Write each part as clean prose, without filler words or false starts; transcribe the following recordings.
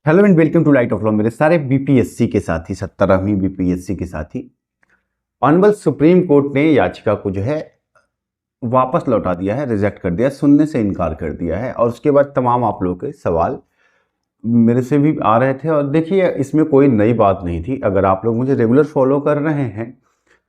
Hello and welcome to light of law. मेरे सारे BPSC के साथी 17वीं बीपीएससी के साथी, ऑनरेबल सुप्रीम कोर्ट ने याचिका को जो है वापस लौटा दिया है, रिजेक्ट कर दिया, सुनने से इनकार कर दिया है। और उसके बाद तमाम आप लोगों के सवाल मेरे से भी आ रहे थे। और देखिए, इसमें कोई नई बात नहीं थी। अगर आप लोग मुझे रेगुलर फॉलो कर रहे हैं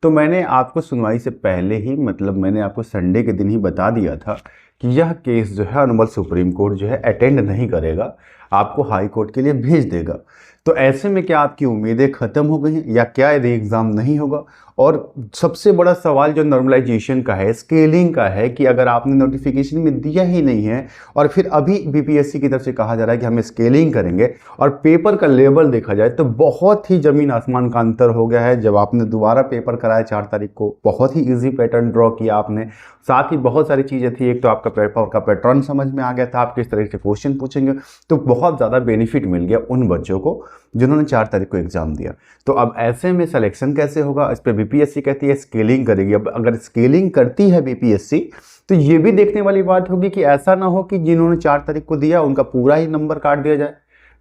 तो मैंने आपको सुनवाई से पहले ही, मतलब मैंने आपको संडे के दिन ही बता दिया था कि यह केस जो है ऑनरेबल सुप्रीम कोर्ट जो है अटेंड नहीं करेगा, आपको हाई कोर्ट के लिए भेज देगा। तो ऐसे में क्या आपकी उम्मीदें ख़त्म हो गई हैं या क्या री एग्ज़ाम नहीं होगा? और सबसे बड़ा सवाल जो नॉर्मलाइजेशन का है, स्केलिंग का है, कि अगर आपने नोटिफिकेशन में दिया ही नहीं है और फिर अभी बीपीएससी की तरफ से कहा जा रहा है कि हम स्केलिंग करेंगे, और पेपर का लेवल देखा जाए तो बहुत ही ज़मीन आसमान का अंतर हो गया है। जब आपने दोबारा पेपर कराया 4 तारीख को, बहुत ही ईजी पैटर्न ड्रॉ किया आपने, साथ ही बहुत सारी चीज़ें थी। एक तो आपका पेपर का पैटर्न समझ में आ गया था, आप किस तरह से क्वेश्चन पूछेंगे, तो बहुत ज़्यादा बेनिफिट मिल गया उन बच्चों को जिन्होंने 4 तारीख को एग्जाम दिया। तो अब ऐसे में सिलेक्शन कैसे होगा, इस पर बीपीएससी कहती है स्केलिंग करेगी। अब अगर स्केलिंग करती है बीपीएससी तो ये भी देखने वाली बात होगी कि ऐसा ना हो कि जिन्होंने 4 तारीख को दिया उनका पूरा ही नंबर काट दिया जाए।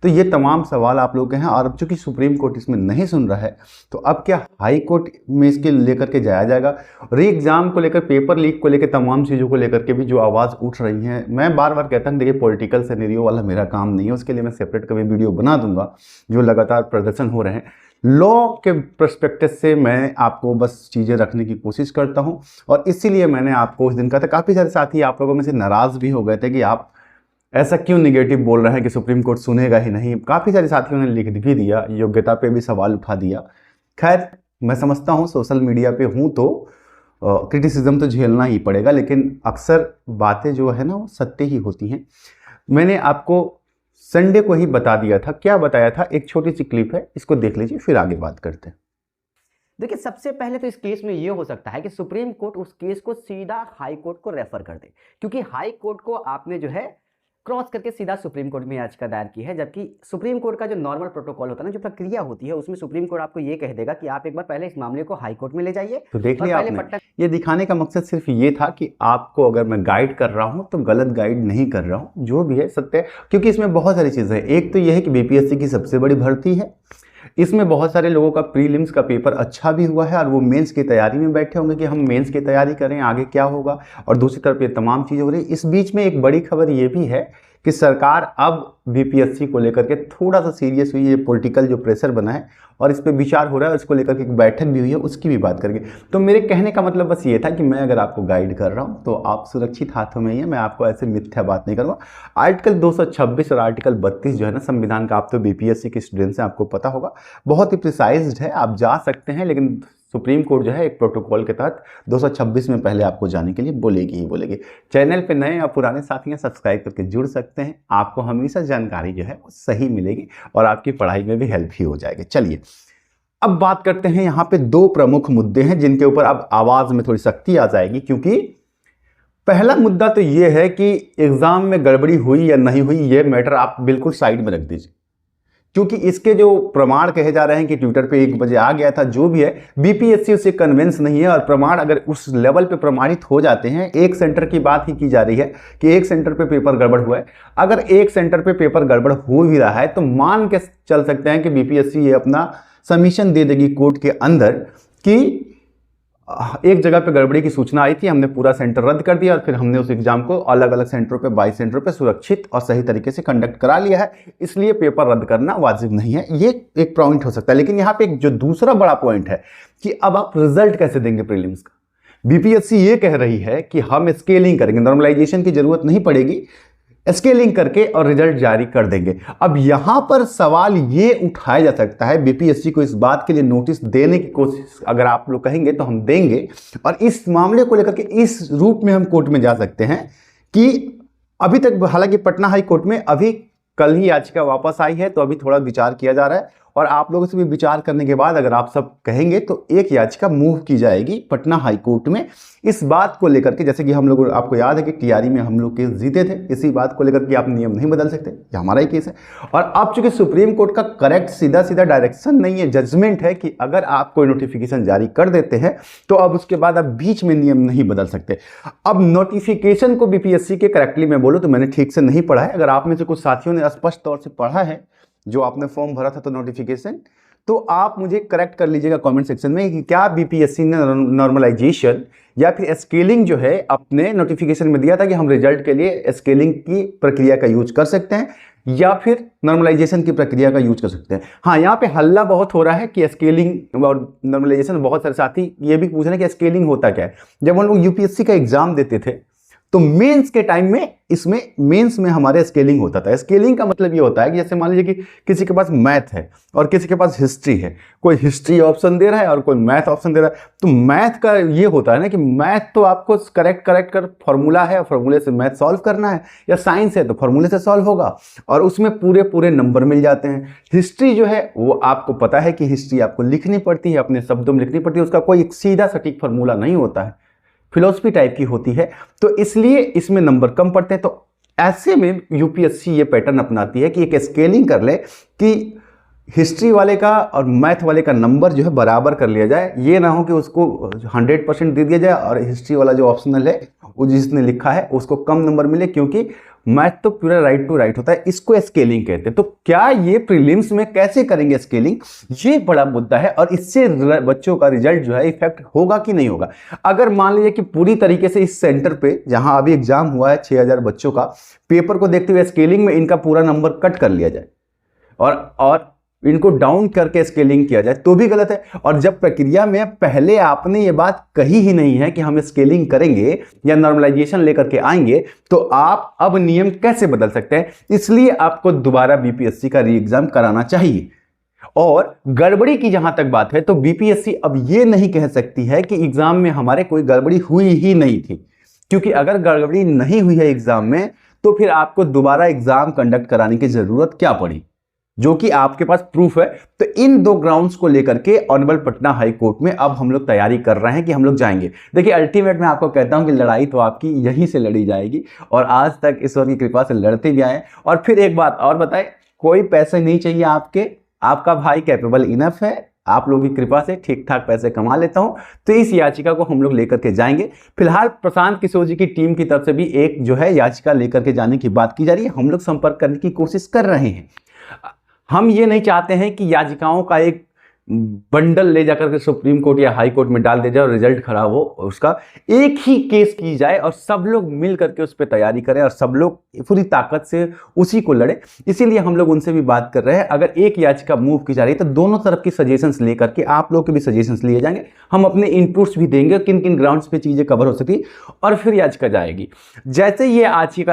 तो ये तमाम सवाल आप लोग के हैं। और अब चूंकि सुप्रीम कोर्ट इसमें नहीं सुन रहा है, तो अब क्या हाई कोर्ट में इसके लेकर के जाया जाएगा? री एग्जाम को लेकर, पेपर लीक को लेकर, तमाम चीज़ों को लेकर के भी जो आवाज़ उठ रही है, मैं बार बार कहता हूँ, देखिए पॉलिटिकल सिनेरियो वाला मेरा काम नहीं है, उसके लिए मैं सेपरेट कभी वीडियो बना दूंगा। जो लगातार प्रदर्शन हो रहे हैं लॉ के पर्सपेक्टिव से, मैं आपको बस चीज़ें रखने की कोशिश करता हूँ। और इसीलिए मैंने आपको उस दिन कहा था, काफ़ी सारे साथी आप लोगों में से नाराज़ भी हो गए थे कि आप ऐसा क्यों निगेटिव बोल रहे हैं कि सुप्रीम कोर्ट सुनेगा ही नहीं। काफ़ी सारे साथियों ने लिख भी दिया, योग्यता पे भी सवाल उठा दिया। खैर, मैं समझता हूँ सोशल मीडिया पे हूँ तो क्रिटिसिज्म तो झेलना ही पड़ेगा, लेकिन अक्सर बातें जो है ना वो सत्य ही होती हैं। मैंने आपको संडे को ही बता दिया था। क्या बताया था? एक छोटी सी क्लिप है, इसको देख लीजिए, फिर आगे बात करते हैं। देखिए, सबसे पहले तो इस केस में ये हो सकता है कि सुप्रीम कोर्ट उस केस को सीधा हाई कोर्ट को रेफर कर दे, क्योंकि हाई कोर्ट को आपने जो है क्रॉस करके सीधा सुप्रीम कोर्ट में याचिका दायर की है। जबकि सुप्रीम कोर्ट का जो नॉर्मल प्रोटोकॉल होता है ना, जो प्रक्रिया होती है, उसमें सुप्रीम कोर्ट आपको ये कह देगा कि आप एक बार पहले इस मामले को हाई कोर्ट में ले जाइए। तो देख लिया आपने, ये दिखाने का मकसद सिर्फ ये था कि आपको अगर मैं गाइड कर रहा हूं तो गलत गाइड नहीं कर रहा हूं, जो भी है सत्य है। क्योंकि इसमें बहुत सारी चीज़ें हैं। एक तो यह है कि बीपीएससी की सबसे बड़ी भर्ती है, इसमें बहुत सारे लोगों का प्रीलिम्स का पेपर अच्छा भी हुआ है और वो मेंस की तैयारी में बैठे होंगे कि हम मेंस की तैयारी करें, आगे क्या होगा। और दूसरी तरफ ये तमाम चीज़ें हो रही है। इस बीच में एक बड़ी खबर ये भी है कि सरकार अब बीपीएससी को लेकर के थोड़ा सा सीरियस हुई है। पॉलिटिकल जो प्रेशर बना है और इस पर विचार हो रहा है, इसको लेकर के एक बैठक भी हुई है, उसकी भी बात करेंगे। तो मेरे कहने का मतलब बस ये था कि मैं अगर आपको गाइड कर रहा हूँ तो आप सुरक्षित हाथों में ही है, मैं आपको ऐसे मिथ्या बात नहीं करूँगा। आर्टिकल 226 और आर्टिकल 32 जो है ना संविधान का, आप तो बीपीएससी के स्टूडेंट्स हैं, आपको पता होगा, बहुत ही प्रिसाइज्ड है, आप जा सकते हैं। लेकिन सुप्रीम कोर्ट जो है एक प्रोटोकॉल के तहत 226 में पहले आपको जाने के लिए बोलेगी ही बोलेगी। चैनल पे नए या पुराने साथी हैं, सब्सक्राइब करके जुड़ सकते हैं। आपको हमेशा जानकारी जो है वो सही मिलेगी और आपकी पढ़ाई में भी हेल्प ही हो जाएगी। चलिए अब बात करते हैं। यहाँ पे 2 प्रमुख मुद्दे हैं जिनके ऊपर अब आवाज में थोड़ी सख्ती आ जाएगी। क्योंकि पहला मुद्दा तो ये है कि एग्जाम में गड़बड़ी हुई या नहीं हुई, ये मैटर आप बिल्कुल साइड में रख दीजिए। क्योंकि इसके जो प्रमाण कहे जा रहे हैं कि ट्विटर पे 1 बजे आ गया था, जो भी है, बीपीएससी उससे कन्विंस नहीं है। और प्रमाण अगर उस लेवल पे प्रमाणित हो जाते हैं, एक सेंटर की बात ही की जा रही है कि एक सेंटर पे पेपर गड़बड़ हुआ है। अगर एक सेंटर पे पेपर गड़बड़ हो भी रहा है तो मान के चल सकते हैं कि बीपीएससी ये अपना सबमिशन दे देगी कोर्ट के अंदर कि एक जगह पे गड़बड़ी की सूचना आई थी, हमने पूरा सेंटर रद्द कर दिया और फिर हमने उस एग्जाम को अलग अलग सेंटरों पे, 22 सेंटरों पे सुरक्षित और सही तरीके से कंडक्ट करा लिया है, इसलिए पेपर रद्द करना वाजिब नहीं है। ये एक पॉइंट हो सकता है। लेकिन यहाँ पे एक जो दूसरा बड़ा पॉइंट है कि अब आप रिजल्ट कैसे देंगे प्रीलिम्स का। बीपीएससी ये कह रही है कि हम स्केलिंग करेंगे, नॉर्मलाइजेशन की जरूरत नहीं पड़ेगी, स्केलिंग करके और रिजल्ट जारी कर देंगे। अब यहां पर सवाल ये उठाया जा सकता है, बीपीएससी को इस बात के लिए नोटिस देने की कोशिश अगर आप लोग कहेंगे तो हम देंगे, और इस मामले को लेकर के इस रूप में हम कोर्ट में जा सकते हैं कि अभी तक, हालांकि पटना हाई कोर्ट में अभी कल ही याचिका वापस आई है, तो अभी थोड़ा विचार किया जा रहा है। और आप लोगों से भी विचार करने के बाद अगर आप सब कहेंगे तो एक याचिका मूव की जाएगी पटना हाई कोर्ट में इस बात को लेकर के, जैसे कि हम लोग, आपको याद है कि टीआरई में हम लोग केस जीते थे इसी बात को लेकर कि आप नियम नहीं बदल सकते, ये हमारा ही केस है। और अब चूंकि सुप्रीम कोर्ट का करेक्ट सीधा सीधा डायरेक्शन नहीं है, जजमेंट है कि अगर आप कोई नोटिफिकेशन जारी कर देते हैं तो अब उसके बाद आप बीच में नियम नहीं बदल सकते। अब नोटिफिकेशन को बीपीएससी के, करेक्टली मैं बोलूँ तो मैंने ठीक से नहीं पढ़ा है, अगर आप में से कुछ साथियों ने स्पष्ट तौर से पढ़ा है जो आपने फॉर्म भरा था तो नोटिफिकेशन, तो आप मुझे करेक्ट कर लीजिएगा कमेंट सेक्शन में कि क्या बीपीएससी ने नॉर्मलाइजेशन या फिर स्केलिंग जो है अपने नोटिफिकेशन में दिया था कि हम रिजल्ट के लिए स्केलिंग की प्रक्रिया का यूज कर सकते हैं या फिर नॉर्मलाइजेशन की प्रक्रिया का यूज कर सकते हैं। हाँ, यहाँ पे हल्ला बहुत हो रहा है कि स्केलिंग और नॉर्मलाइजेशन, बहुत सारे साथी ये भी पूछ रहे हैं कि स्केलिंग होता क्या है। जब हम लोग यूपीएससी का एग्जाम देते थे तो मेंस के टाइम में इसमें मेंस में हमारे स्केलिंग होता था। स्केलिंग का मतलब ये होता है कि जैसे मान लीजिए कि किसी के पास मैथ है और किसी के पास हिस्ट्री है, कोई हिस्ट्री ऑप्शन दे रहा है और कोई मैथ ऑप्शन दे रहा है, तो मैथ का ये होता है ना कि मैथ तो आपको करेक्ट कर फॉर्मूला है, फॉर्मूले से मैथ सॉल्व करना है, या साइंस है तो फॉर्मूले से सॉल्व होगा और उसमें पूरे पूरे नंबर मिल जाते हैं। हिस्ट्री जो है वो आपको पता है कि हिस्ट्री आपको लिखनी पड़ती है, अपने शब्दों में लिखनी पड़ती है, उसका कोई सीधा सटीक फॉर्मूला नहीं होता है, फिलॉसफी टाइप की होती है, तो इसलिए इसमें नंबर कम पड़ते हैं। तो ऐसे में यूपीएससी ये पैटर्न अपनाती है कि एक स्केलिंग कर ले कि हिस्ट्री वाले का और मैथ वाले का नंबर जो है बराबर कर लिया जाए। ये ना हो कि उसको 100% दे दिया जाए और हिस्ट्री वाला जो ऑप्शनल है वो जिसने लिखा है उसको कम नंबर मिले, क्योंकि मैथ तो पूरा राइट टू राइट होता है, इसको स्केलिंग कहते हैं। तो क्या ये प्रीलिम्स में कैसे करेंगे स्केलिंग, ये बड़ा मुद्दा है और इससे बच्चों का रिजल्ट जो है इफेक्ट होगा कि नहीं होगा। अगर मान लीजिए कि पूरी तरीके से इस सेंटर पे जहां अभी एग्जाम हुआ है 6000 बच्चों का, पेपर को देखते हुए स्केलिंग में इनका पूरा नंबर कट कर लिया जाए और इनको डाउन करके स्केलिंग किया जाए तो भी गलत है। और जब प्रक्रिया में पहले आपने ये बात कही ही नहीं है कि हम स्केलिंग करेंगे या नॉर्मलाइजेशन लेकर के आएंगे, तो आप अब नियम कैसे बदल सकते हैं। इसलिए आपको दोबारा बीपीएससी का री एग्जाम कराना चाहिए। और गड़बड़ी की जहां तक बात है तो बीपीएससी अब ये नहीं कह सकती है कि एग्जाम में हमारे कोई गड़बड़ी हुई ही नहीं थी, क्योंकि अगर गड़बड़ी नहीं हुई है एग्जाम में तो फिर आपको दोबारा एग्जाम कंडक्ट कराने की जरूरत क्या पड़ी, जो कि आपके पास प्रूफ है। तो इन दो ग्राउंड्स को लेकर के ऑनरेबल पटना हाई कोर्ट में अब हम लोग तैयारी कर रहे हैं कि हम लोग जाएंगे। देखिए, अल्टीमेट में आपको कहता हूं कि लड़ाई तो आपकी यहीं से लड़ी जाएगी और आज तक ईश्वर की कृपा से लड़ते भी आए। और फिर एक बात और बताए, कोई पैसे नहीं चाहिए आपके, आपका भाई कैपेबल इनफ है, आप लोगों की कृपा से ठीक ठाक पैसे कमा लेता हूं। तो इस याचिका को हम लोग लेकर के जाएंगे। फिलहाल प्रशांत किशोर जी की टीम की तरफ से भी एक जो है याचिका लेकर के जाने की बात की जा रही है, हम लोग संपर्क करने की कोशिश कर रहे हैं। हम ये नहीं चाहते हैं कि याचिकाओं का एक बंडल ले जाकर के सुप्रीम कोर्ट या हाई कोर्ट में डाल दे जाए और रिजल्ट खराब हो। उसका एक ही केस की जाए और सब लोग मिल करके उस पर तैयारी करें और सब लोग पूरी ताकत से उसी को लड़े। इसीलिए हम लोग उनसे भी बात कर रहे हैं। अगर एक याचिका मूव की जा रही है तो दोनों तरफ की सजेशंस लेकर के आप लोग के भी सजेशंस लिए जाएंगे, हम अपने इनपुट्स भी देंगे किन किन ग्राउंड्स पे चीजें कवर हो सकी, और फिर याचिका जाएगी। जैसे ये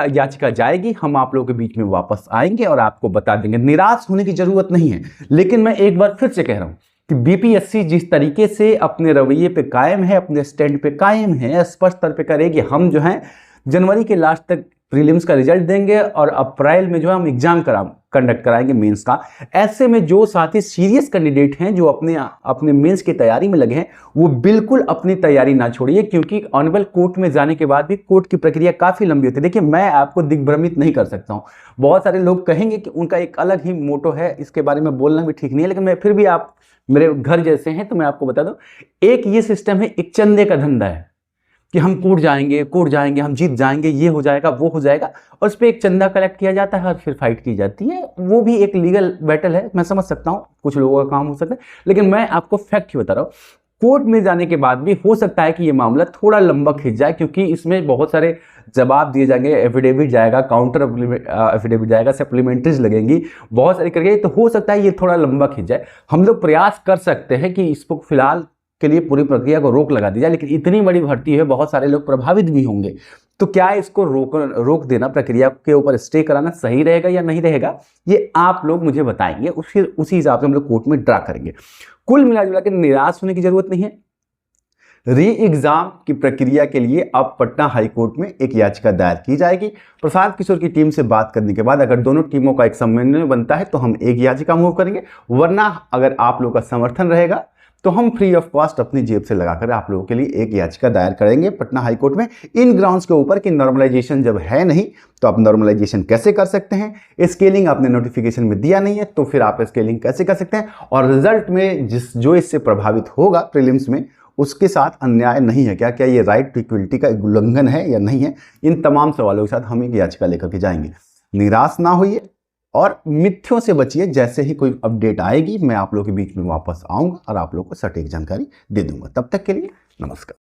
याचिका जाएगी हम आप लोगों के बीच में वापस आएंगे और आपको बता देंगे। निराश होने की जरूरत नहीं है, लेकिन मैं एक बार फिर से कह रहा हूं कि बीपीएससी जिस तरीके से अपने रवैये पे कायम है, अपने स्टैंड पे कायम है, स्पष्ट तौर पे करेगी। हम जो है जनवरी के लास्ट तक प्रीलिम्स का रिजल्ट देंगे और अप्रैल में जो है हम एग्जाम कंडक्ट कराएंगे मेंस का। ऐसे में जो साथी सीरियस कैंडिडेट हैं, जो अपने मेंस की तैयारी में लगे हैं, वो बिल्कुल अपनी तैयारी ना छोड़िए, क्योंकि ऑनरेबल कोर्ट में जाने के बाद भी कोर्ट की प्रक्रिया काफी लंबी होती है। देखिए, मैं आपको दिग्भ्रमित नहीं कर सकता हूं। बहुत सारे लोग कहेंगे कि उनका एक अलग ही मोटो है, इसके बारे में बोलना भी ठीक नहीं है, लेकिन मैं फिर भी, आप मेरे घर जैसे हैं तो मैं आपको बता दूं, एक ये सिस्टम है, एक चंदे का धंधा है कि हम कोर्ट जाएंगे, हम जीत जाएंगे, ये हो जाएगा, वो हो जाएगा, और उस पर एक चंदा कलेक्ट किया जाता है और फिर फाइट की जाती है। वो भी एक लीगल बैटल है, मैं समझ सकता हूँ कुछ लोगों का काम हो सकता है, लेकिन मैं आपको फैक्ट ही बता रहा हूँ। कोर्ट में जाने के बाद भी हो सकता है कि ये मामला थोड़ा लंबा खिंच जाए, क्योंकि इसमें बहुत सारे जवाब दिए जाएंगे, एफिडेविट जाएगा, काउंटर एफिडेविट जाएगा, सप्लीमेंट्रीज लगेंगी, बहुत सारी करके, तो हो सकता है ये थोड़ा लंबा खिंच जाए। हम लोग प्रयास कर सकते हैं कि इसको फिलहाल के लिए पूरी प्रक्रिया को रोक लगा दी जाए, लेकिन इतनी बड़ी भर्ती है, बहुत सारे लोग प्रभावित भी होंगे, तो क्या इसको रोक देना, प्रक्रिया के ऊपर स्टे कराना सही रहेगा या नहीं रहेगा, ये आप लोग मुझे बताएंगे, फिर उसी हिसाब से हम लोग कोर्ट में ड्रा करेंगे। कुल मिला के निराश होने की जरूरत नहीं है। री एग्जाम की प्रक्रिया के लिए अब पटना हाई कोर्ट में एक याचिका दायर की जाएगी। प्रशांत किशोर की टीम से बात करने के बाद अगर दोनों टीमों का एक समन्वय बनता है तो हम एक याचिका मूव करेंगे, वरना अगर आप लोगों का समर्थन रहेगा तो हम फ्री ऑफ कॉस्ट अपनी जेब से लगाकर आप लोगों के लिए एक याचिका दायर करेंगे पटना हाई कोर्ट में, इन ग्राउंड्स के ऊपर कि नॉर्मलाइजेशन जब है नहीं तो आप नॉर्मलाइजेशन कैसे कर सकते हैं, स्केलिंग आपने नोटिफिकेशन में दिया नहीं है तो फिर आप स्केलिंग कैसे कर सकते हैं, और रिजल्ट में जो इससे प्रभावित होगा प्रीलिम्स में, उसके साथ अन्याय नहीं है क्या ये राइट टू इक्वलिटी का उल्लंघन है या नहीं है। इन तमाम सवालों के साथ हम एक याचिका लेकर के जाएंगे। निराश ना होइए, और मिथ्यों से बचिए। जैसे ही कोई अपडेट आएगी मैं आप लोगों के बीच में वापस आऊंगा और आप लोगों को सटीक जानकारी दे दूंगा। तब तक के लिए नमस्कार।